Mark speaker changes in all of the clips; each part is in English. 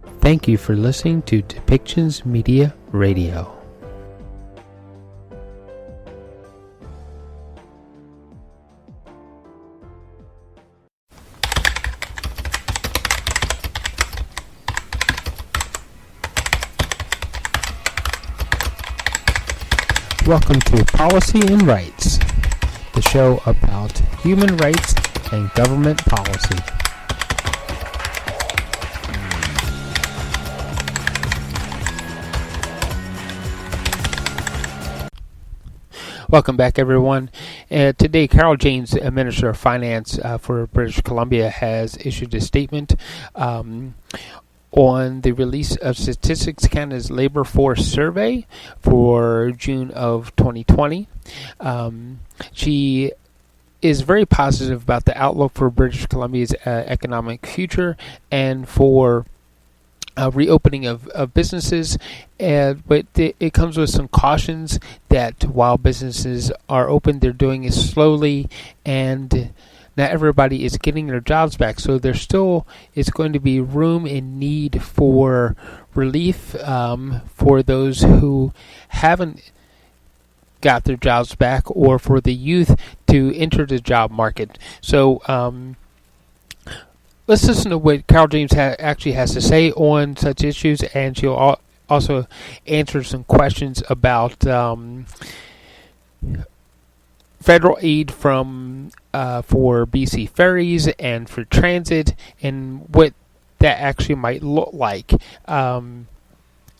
Speaker 1: Thank you for listening to Depictions Media Radio. Welcome to Policy and Rights, the show about human rights and government policy. Welcome back, everyone. Today, Carole James, Minister of Finance for British Columbia, has issued a statement on the release of Statistics Canada's Labour Force Survey for June of 2020. She is very positive about the outlook for British Columbia's economic future and for reopening of businesses, but it comes with some cautions that while businesses are open, they're doing it slowly, and not everybody is getting their jobs back. So there still is going to be room and need for relief for those who haven't got their jobs back, or for the youth to enter the job market. So let's listen to what Carole James actually has to say on such issues, and she'll also answer some questions about federal aid for BC ferries and for transit, and what that actually might look like.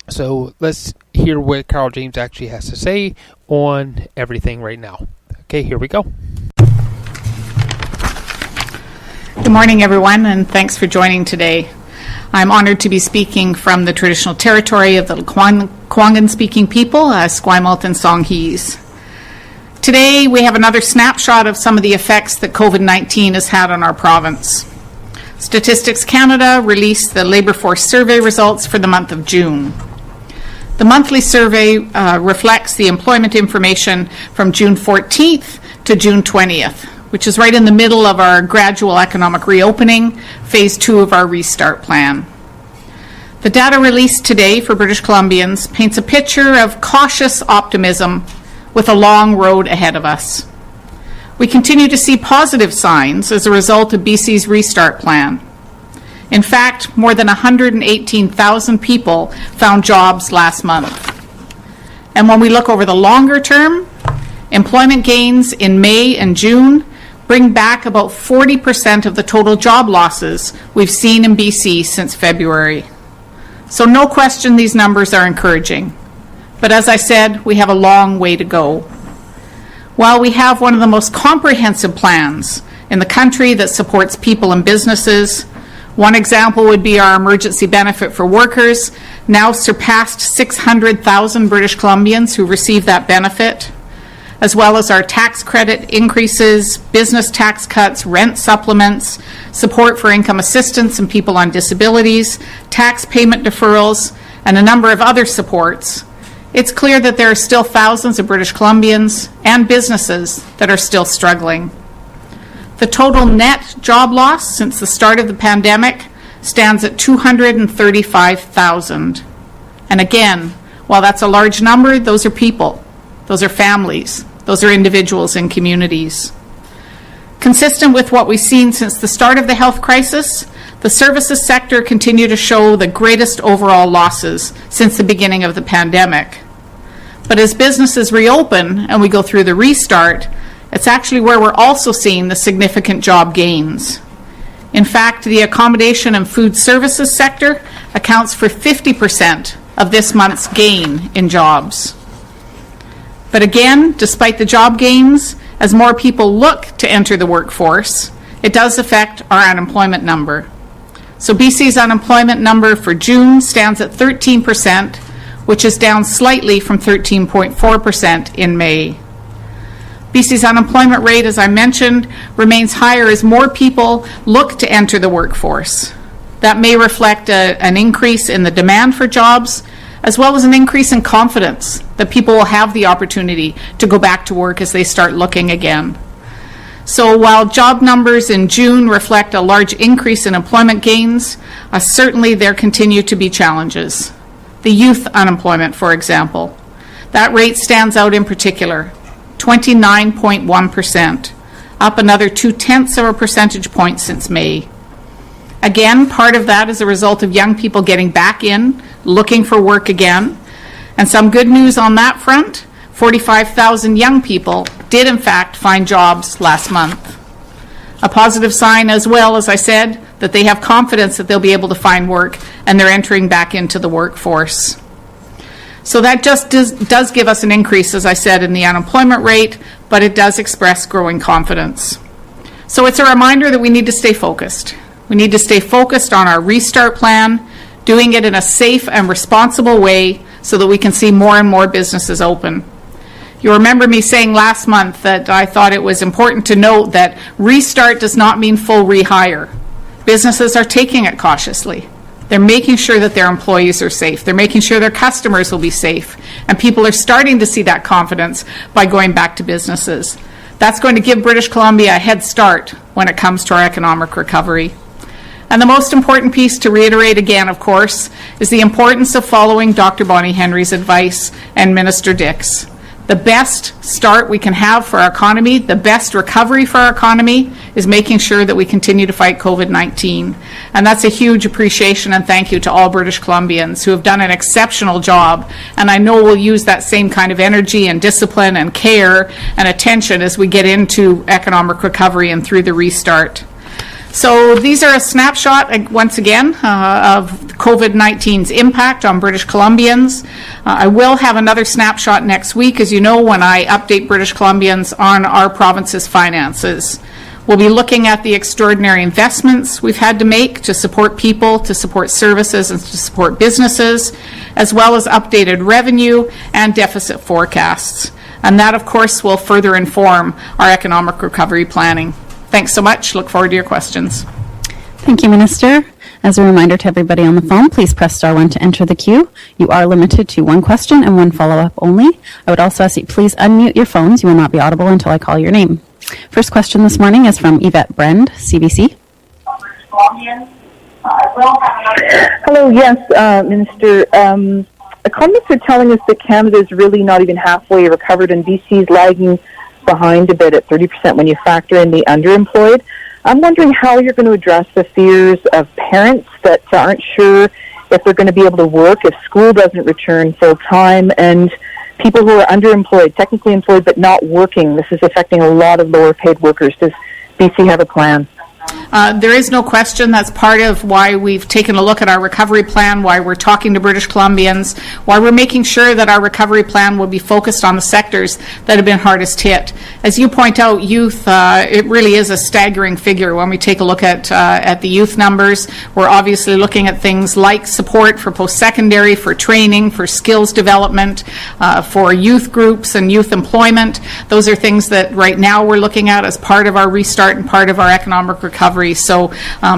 Speaker 1: So let's hear what Carole James actually has to say on everything right now. Okay, here we go.
Speaker 2: Good morning, everyone, and thanks for joining today. I'm honored to be speaking from the traditional territory of the Kwanghan-speaking people, Esquimalt and Songhees. Today, we have another snapshot of some of the effects that COVID-19 has had on our province. Statistics Canada released the Labour Force Survey results for the month of June. The monthly survey reflects the employment information from June 14th to June 20th. Which is right in the middle of our gradual economic reopening, phase 2 of our restart plan. The data released today for British Columbians paints a picture of cautious optimism with a long road ahead of us. We continue to see positive signs as a result of BC's restart plan. In fact, more than 118,000 people found jobs last month. And when we look over the longer term, employment gains in May and June bring back about 40% of the total job losses we've seen in BC since February. So no question these numbers are encouraging. But as I said, we have a long way to go. While we have one of the most comprehensive plans in the country that supports people and businesses, one example would be our emergency benefit for workers, now surpassed 600,000 British Columbians who receive that benefit, as well as our tax credit increases, business tax cuts, rent supplements, support for income assistance and people on disabilities, tax payment deferrals, and a number of other supports. It's clear that there are still thousands of British Columbians and businesses that are still struggling. The total net job loss since the start of the pandemic stands at 235,000. And again, while that's a large number, those are people, those are families, those are individuals and communities. Consistent with what we've seen since the start of the health crisis, the services sector continue to show the greatest overall losses since the beginning of the pandemic. But as businesses reopen and we go through the restart, it's actually where we're also seeing the significant job gains. In fact, the accommodation and food services sector accounts for 50% of this month's gain in jobs. But again, despite the job gains, as more people look to enter the workforce, it does affect our unemployment number. So BC's unemployment number for June stands at 13%, which is down slightly from 13.4% in May. BC's unemployment rate, as I mentioned, remains higher as more people look to enter the workforce. That may reflect an increase in the demand for jobs, as well as an increase in confidence that people will have the opportunity to go back to work as they start looking again. So while job numbers in June reflect a large increase in employment gains, certainly there continue to be challenges. The youth unemployment, for example. That rate stands out in particular, 29.1%, up another 0.2 of a percentage point since May. Again, part of that is a result of young people getting back in, looking for work again. And some good news on that front, 45,000 young people did in fact find jobs last month. A positive sign as well, as I said, that they have confidence that they'll be able to find work and they're entering back into the workforce. So that just does give us an increase, as I said, in the unemployment rate, but it does express growing confidence. So it's a reminder that we need to stay focused. We need to stay focused on our restart plan, doing it in a safe and responsible way so that we can see more and more businesses open. You remember me saying last month that I thought it was important to note that restart does not mean full rehire. Businesses are taking it cautiously. They're making sure that their employees are safe. They're making sure their customers will be safe. And people are starting to see that confidence by going back to businesses. That's going to give British Columbia a head start when it comes to our economic recovery. And the most important piece, to reiterate again, of course, is the importance of following Dr. Bonnie Henry's advice and Minister Dick's. The best start we can have for our economy, the best recovery for our economy, is making sure that we continue to fight COVID-19. And that's a huge appreciation and thank you to all British Columbians who have done an exceptional job. And I know we'll use that same kind of energy and discipline and care and attention as we get into economic recovery and through the restart. So these are a snapshot, once again, of COVID-19's impact on British Columbians. I will have another snapshot next week, as you know, when I update British Columbians on our province's finances. We'll be looking at the extraordinary investments we've had to make to support people, to support services, and to support businesses, as well as updated revenue and deficit forecasts. And that, of course, will further inform our economic recovery planning. Thanks so much. Look forward to your questions.
Speaker 3: Thank you, Minister. As a reminder to everybody on the phone, please press star 1 to enter the queue. You are limited to one question and one follow-up only. I would also ask that you please unmute your phones. You will not be audible until I call your name. First question this morning is from Yvette Brend, CBC.
Speaker 4: Hello, yes, Minister. Economists are telling us that Canada is really not even halfway recovered and BC is lagging behind a bit at 30% when you factor in the underemployed. I'm wondering how you're going to address the fears of parents that aren't sure if they're going to be able to work if school doesn't return full time, and people who are underemployed, technically employed but not working. This is affecting a lot of lower paid workers. Does BC have a plan?
Speaker 2: There is no question. That's part of why we've taken a look at our recovery plan, why we're talking to British Columbians, why we're making sure that our recovery plan will be focused on the sectors that have been hardest hit. As you point out, youth, it really is a staggering figure when we take a look at the youth numbers. We're obviously looking at things like support for post-secondary, for training, for skills development, for youth groups and youth employment. Those are things that right now we're looking at as part of our restart and part of our economic recovery. So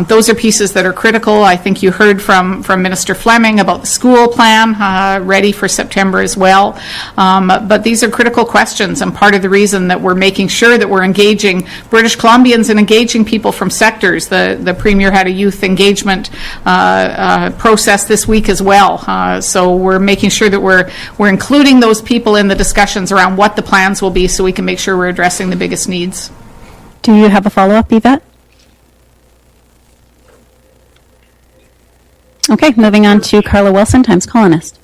Speaker 2: those are pieces that are critical. I think you heard from Minister Fleming about the school plan, ready for September as well. But these are critical questions, and part of the reason that we're making sure that we're engaging British Columbians and engaging people from sectors. The Premier had a youth engagement process this week as well. So we're making sure that we're including those people in the discussions around what the plans will be so we can make sure we're addressing the biggest needs.
Speaker 3: Do you have a follow-up, Yvette? Okay, moving on to Carla Wilson, Times Colonist.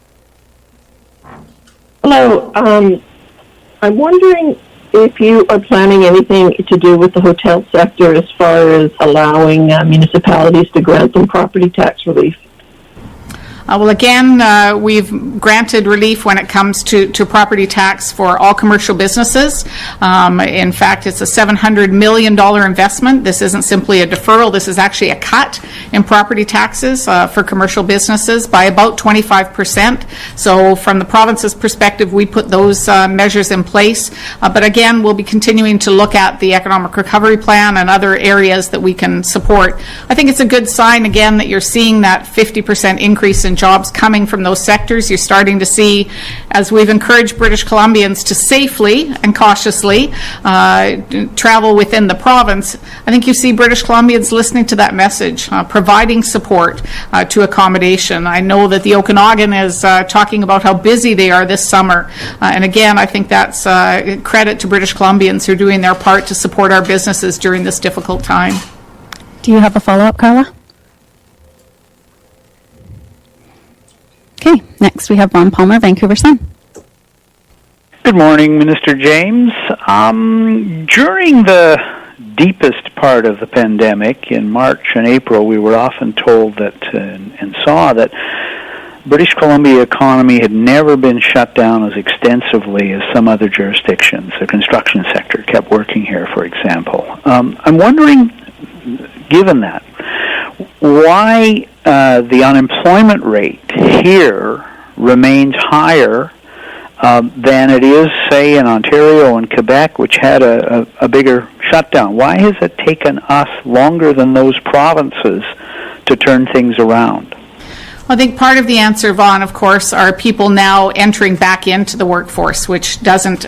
Speaker 5: Hello. I'm wondering if you are planning anything to do with the hotel sector as far as allowing municipalities to grant them property tax relief.
Speaker 2: Well, again, we've granted relief when it comes to property tax for all commercial businesses. In fact, it's a $700 million investment. This isn't simply a deferral. This is actually a cut in property taxes for commercial businesses by about 25%. So from the province's perspective, we put those measures in place. But again, we'll be continuing to look at the economic recovery plan and other areas that we can support. I think it's a good sign, again, that you're seeing that 50% increase in and jobs coming from those sectors. You're starting to see, as we've encouraged British Columbians to safely and cautiously travel within the province, I think you see British Columbians listening to that message, providing support to accommodation. I know that the Okanagan is talking about how busy they are this summer. And again, I think that's credit to British Columbians who are doing their part to support our businesses during this difficult time.
Speaker 3: Do you have a follow-up, Carla? Okay, next we have Ron Palmer, Vancouver Sun.
Speaker 6: Good morning, Minister James. During the deepest part of the pandemic, in March and April, we were often told that and saw that British Columbia economy had never been shut down as extensively as some other jurisdictions. The construction sector kept working here, for example. I'm wondering, given that, why the unemployment rate here remains higher than it is, say, in Ontario and Quebec, which had a bigger shutdown. Why has it taken us longer than those provinces to turn things around?
Speaker 2: I think part of the answer, Vaughn, of course, are people now entering back into the workforce, which doesn't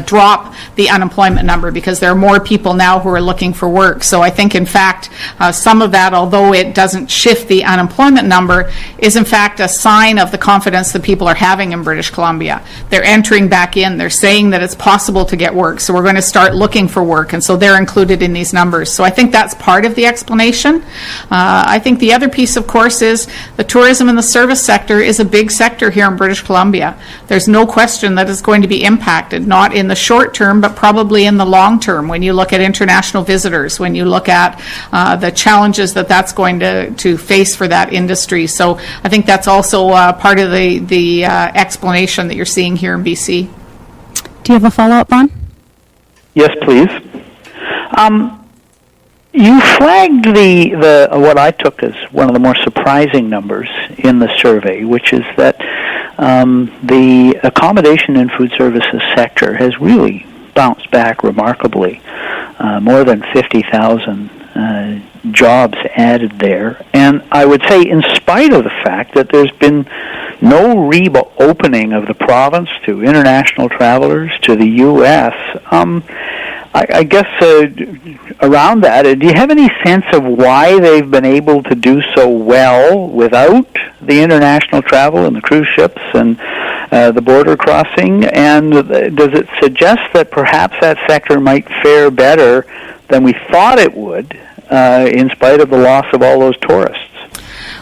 Speaker 2: drop the unemployment number because there are more people now who are looking for work. So I think, in fact, some of that, although it doesn't shift the unemployment number, is in fact a sign of the confidence that people are having in British Columbia. They're entering back in. They're saying that it's possible to get work. So we're going to start looking for work. And so they're included in these numbers. So I think that's part of the explanation. I think the other piece, of course, is the tourism and the service sector is a big sector here in British Columbia. There's no question that it's going to be impacted, not in the short term, but probably in the long term. When you look at international visitors, when you look at the challenges that that's going to face for that industry. So I think that's also part of the explanation that you're seeing here in BC.
Speaker 3: Do you have a follow-up, Ron?
Speaker 6: Yes, please. You flagged the what I took as one of the more surprising numbers in the survey, which is that the accommodation and food services sector has really bounced back remarkably. More than 50,000 jobs added there. And I would say, in spite of the fact that there's been no reopening of the province to international travelers, to the U.S., I guess around that, do you have any sense of why they've been able to do so well without the international travel and the cruise ships and the border crossing? And does it suggest that perhaps that sector might fare better than we thought it would in spite of the loss of all those tourists?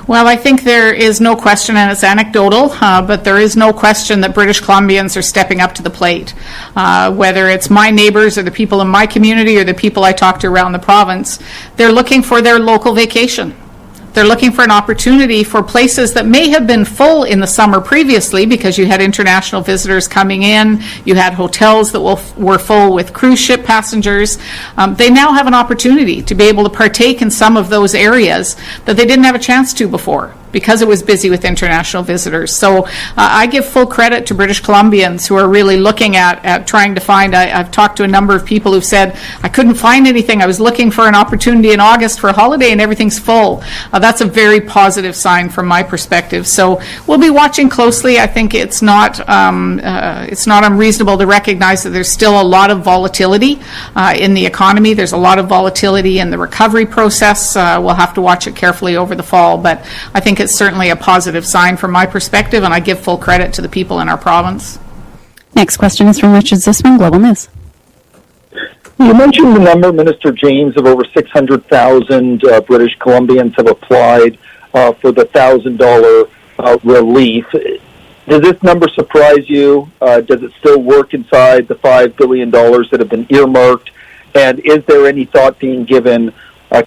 Speaker 2: Well, I think there is no question, and it's anecdotal, but there is no question that British Columbians are stepping up to the plate. Whether it's my neighbours or the people in my community or the people I talk to around the province, they're looking for their local vacation. They're looking for an opportunity for places that may have been full in the summer previously because you had international visitors coming in, you had hotels that were full with cruise ship passengers. They now have an opportunity to be able to partake in some of those areas that they didn't have a chance to before because it was busy with international visitors. So I give full credit to British Columbians who are really looking at trying to find. I've talked to a number of people who've said, I couldn't find anything. I was looking for an opportunity in August for a holiday and everything's full. That's a very positive sign from my perspective. So we'll be watching closely. I think it's not unreasonable to recognize that there's still a lot of volatility in the economy. There's a lot of volatility in the recovery process. We'll have to watch it carefully over the fall, but I think it's certainly a positive sign from my perspective, and I give full credit to the people in our province.
Speaker 3: Next question is from Richard Zisman, Global News.
Speaker 7: You mentioned the number, Minister James, of over 600,000 British Columbians have applied for the $1,000 relief. Does this number surprise you? Does it still work inside the $5 billion that have been earmarked? And is there any thought being given,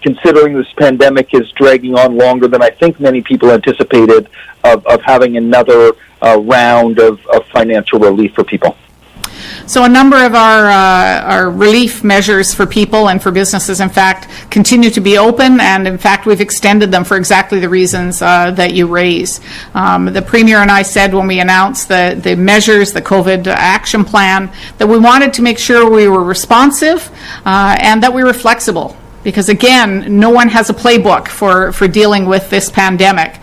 Speaker 7: considering this pandemic is dragging on longer than I think many people anticipated, of having another round of financial relief for people?
Speaker 2: So a number of our relief measures for people and for businesses, in fact, continue to be open, and in fact we've extended them for exactly the reasons that you raise. The Premier and I said when we announced the measures, the COVID action plan, that we wanted to make sure we were responsive and that we were flexible. Because again, no one has a playbook for dealing with this pandemic.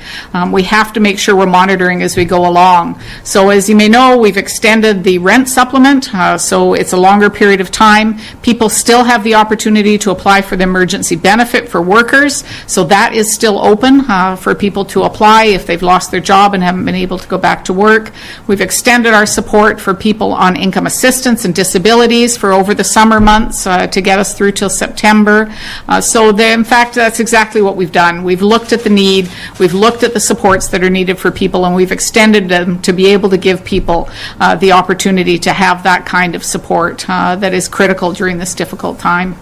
Speaker 2: We have to make sure we're monitoring as we go along. So as you may know, we've extended the rent supplement, so it's a longer period of time. People still have the opportunity to apply for the emergency benefit for workers, so that is still open for people to apply if they've lost their job and haven't been able to go back to work. We've extended our support for people on income assistance and disabilities for over the summer months to get us through till September. In fact, that's exactly what we've done. We've looked at the need, we've looked at the supports that are needed for people, and we've extended them to be able to give people the opportunity to have that kind of support that is critical during this difficult time.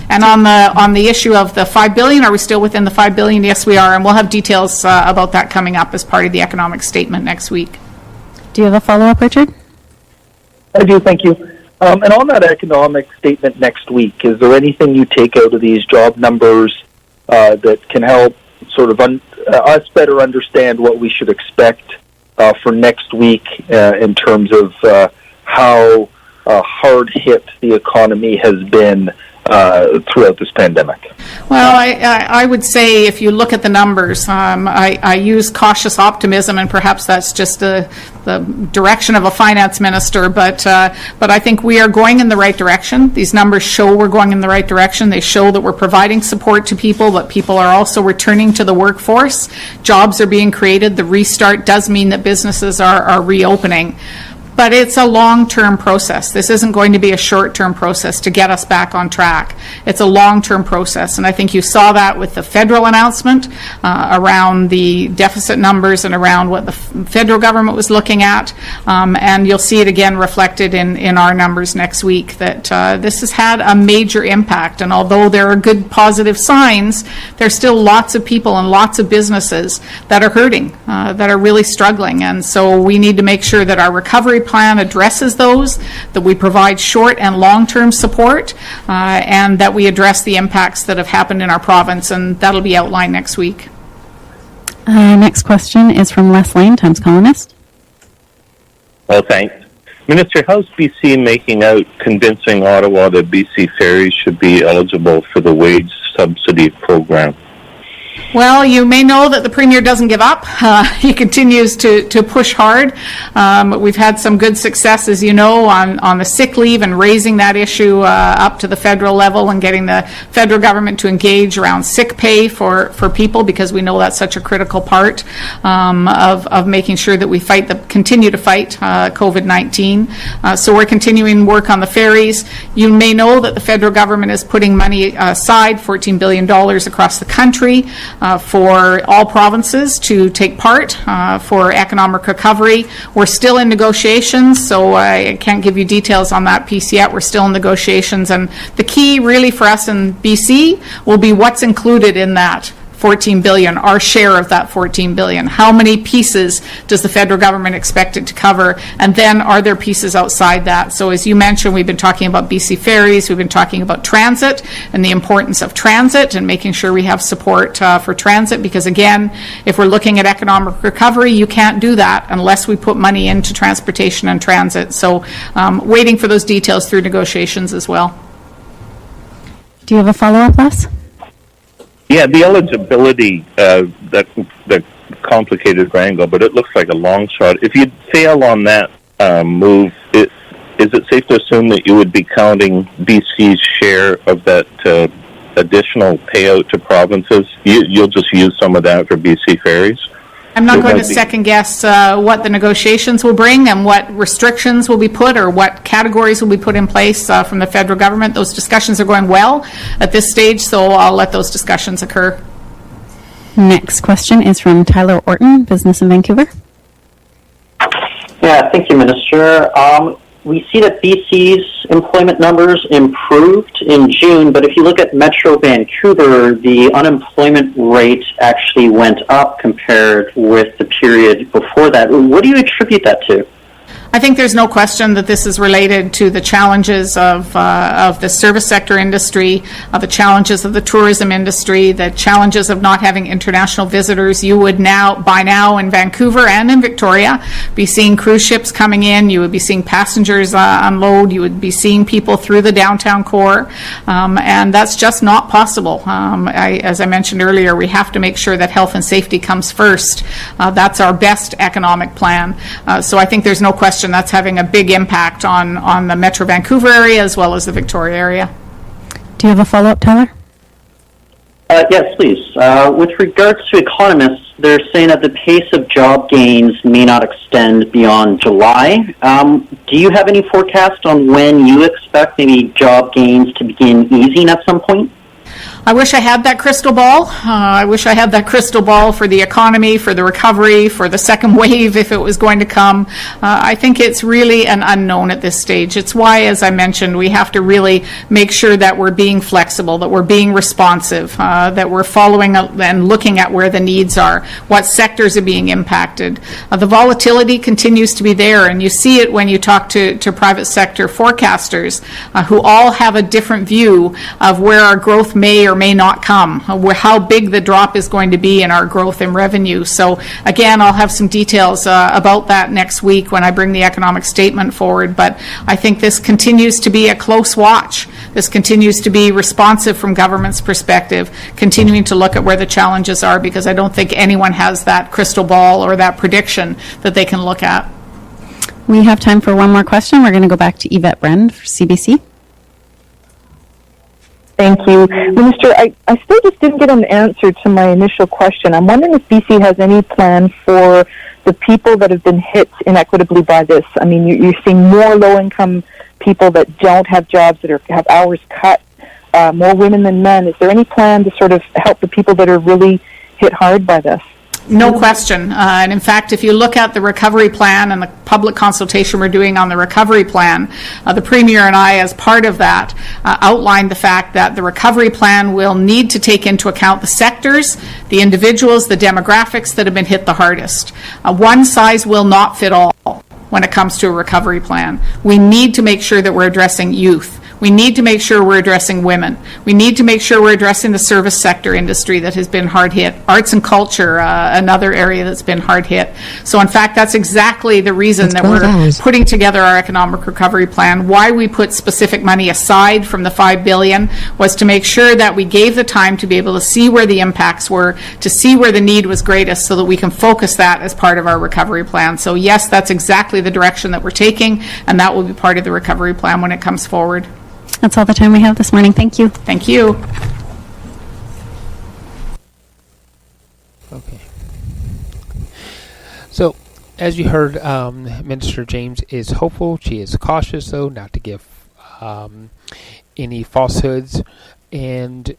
Speaker 2: And on the issue of the $5 billion, are we still within the $5 billion? Yes, we are, and we'll have details about that coming up as part of the economic statement next week.
Speaker 3: Do you have a follow-up, Richard?
Speaker 7: I do, thank you. And on that economic statement next week, is there anything you take out of these job numbers that can help sort of us better understand what we should expect for next week in terms of how hard hit the economy has been throughout this pandemic?
Speaker 2: Well, I would say if you look at the numbers, I use cautious optimism, and perhaps that's just the direction of a finance minister, but I think we are going in the right direction. These numbers show we're going in the right direction. They show that we're providing support to people, but people are also returning to the workforce. Jobs are being created. The restart does mean that businesses are reopening. But it's a long-term process. This isn't going to be a short-term process to get us back on track. It's a long-term process, and I think you saw that with the federal announcement around the deficit numbers and around what the federal government was looking at, and you'll see it again reflected in our numbers next week, that this has had a major impact. And although there are good positive signs, there's still lots of people and lots of businesses that are hurting, that are really struggling, and so we need to make sure that our recovery plan addresses those, that we provide short and long-term support, and that we address the impacts that have happened in our province, and that'll be outlined next week.
Speaker 3: Next question is from Les Lane, Times Columnist.
Speaker 8: Well, thanks. Minister, how's BC making out convincing Ottawa that BC ferries should be eligible for the wage subsidy program?
Speaker 2: Well, you may know that the Premier doesn't give up. He continues to push hard. We've had some good success, as you know, on the sick leave and raising that issue up to the federal level and getting the federal government to engage around sick pay for people, because we know that's such a critical part of making sure that we continue to fight COVID-19. So we're continuing work on the ferries. You may know that the federal government is putting money aside, $14 billion across the country, for all provinces to take part for economic recovery. We're still in negotiations, so I can't give you details on that piece yet. We're still in negotiations, and the key really for us in BC will be what's included in that $14 billion, our share of that $14 billion. How many pieces does the federal government expect it to cover? And then are there pieces outside that? So as you mentioned, we've been talking about BC ferries, we've been talking about transit and the importance of transit and making sure we have support for transit, because again, if we're looking at economic recovery, you can't do that unless we put money into transportation and transit. So waiting for those details through negotiations as well.
Speaker 3: Do you have a follow-up, Les?
Speaker 8: Yeah, the eligibility, that complicated wrangle, but it looks like a long shot. If you fail on that move, is it safe to assume that you would be counting BC's share of that additional payout to provinces? You'll just use some of that for BC ferries?
Speaker 2: I'm not going to second guess what the negotiations will bring and what restrictions will be put or what categories will be put in place from the federal government. Those discussions are going well at this stage, so I'll let those discussions occur.
Speaker 3: Next question is from Tyler Orton, Business in Vancouver.
Speaker 9: Yeah, thank you, Minister. We see that BC's employment numbers improved in June, but if you look at Metro Vancouver, the unemployment rate actually went up compared with the period before that. What do you attribute that to?
Speaker 2: I think there's no question that this is related to the challenges of the service sector industry, the challenges of the tourism industry, the challenges of not having international visitors. You would by now in Vancouver and in Victoria be seeing cruise ships coming in. You would be seeing passengers unload. You would be seeing people through the downtown core, and that's just not possible. As I mentioned earlier, we have to make sure that health and safety comes first. That's our best economic plan. So I think there's no question that's having a big impact on the Metro Vancouver area as well as the Victoria area.
Speaker 3: Do you have a follow-up, Tyler?
Speaker 9: Yes, please. With regards to economists, they're saying that the pace of job gains may not extend beyond July. Do you have any forecast on when you expect maybe job gains to begin easing at some point?
Speaker 2: I wish I had that crystal ball. I wish I had that crystal ball for the economy, for the recovery, for the second wave if it was going to come. I think it's really an unknown at this stage. It's why, as I mentioned, we have to really make sure that we're being flexible, that we're being responsive, that we're following up and looking at where the needs are, what sectors are being impacted. The volatility continues to be there, and you see it when you talk to private sector forecasters who all have a different view of where our growth may or may not come, how big the drop is going to be in our growth in revenue. So again, I'll have some details about that next week when I bring the economic statement forward, but I think this continues to be a close watch. This continues to be responsive from government's perspective, continuing to look at where the challenges are, because I don't think anyone has that crystal ball or that prediction that they can look at.
Speaker 3: We have time for one more question. We're going to go back to Yvette Brend for CBC.
Speaker 4: Thank you. Minister, I still just didn't get an answer to my initial question. I'm wondering if BC has any plan for the people that have been hit inequitably by this. I mean, you're seeing more low-income people that don't have jobs, that have hours cut, more women than men. Is there any plan to sort of help the people that are really hit hard by this?
Speaker 2: No question. And in fact, if you look at the recovery plan and the public consultation we're doing on the recovery plan, the Premier and I, as part of that, outlined the fact that the recovery plan will need to take into account the sectors, the individuals, the demographics that have been hit the hardest. One size will not fit all when it comes to a recovery plan. We need to make sure that we're addressing youth. We need to make sure we're addressing women. We need to make sure we're addressing the service sector industry that has been hard hit. Arts and culture, another area that's been hard hit. So in fact, that's exactly the reason that we're putting together our economic recovery plan. Why we put specific money aside from the $5 billion was to make sure that we gave the time to be able to see where the impacts were, to see where the need was greatest, so that we can focus that as part of our recovery plan. So yes, that's exactly the direction that we're taking, and that will be part of the recovery plan when it comes forward.
Speaker 3: That's all the time we have this morning. Thank you.
Speaker 2: Thank you.
Speaker 1: Okay. So, as you heard, Minister James is hopeful. She is cautious, though, not to give any falsehoods. And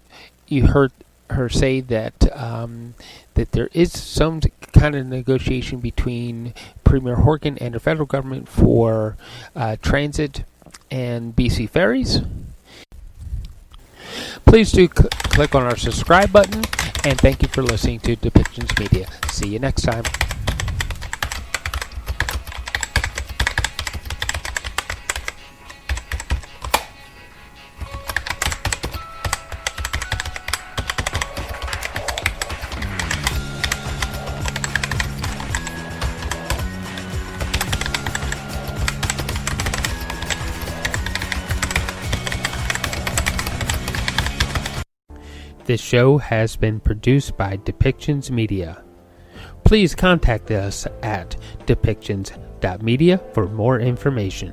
Speaker 1: you heard her say that that there is some kind of negotiation between Premier Horgan and the federal government for transit and BC Ferries. Please do click on our subscribe button, and thank you for listening to Depictions Media. See you next time. This show has been produced by Depictions Media. Please contact us at depictions.media for more information.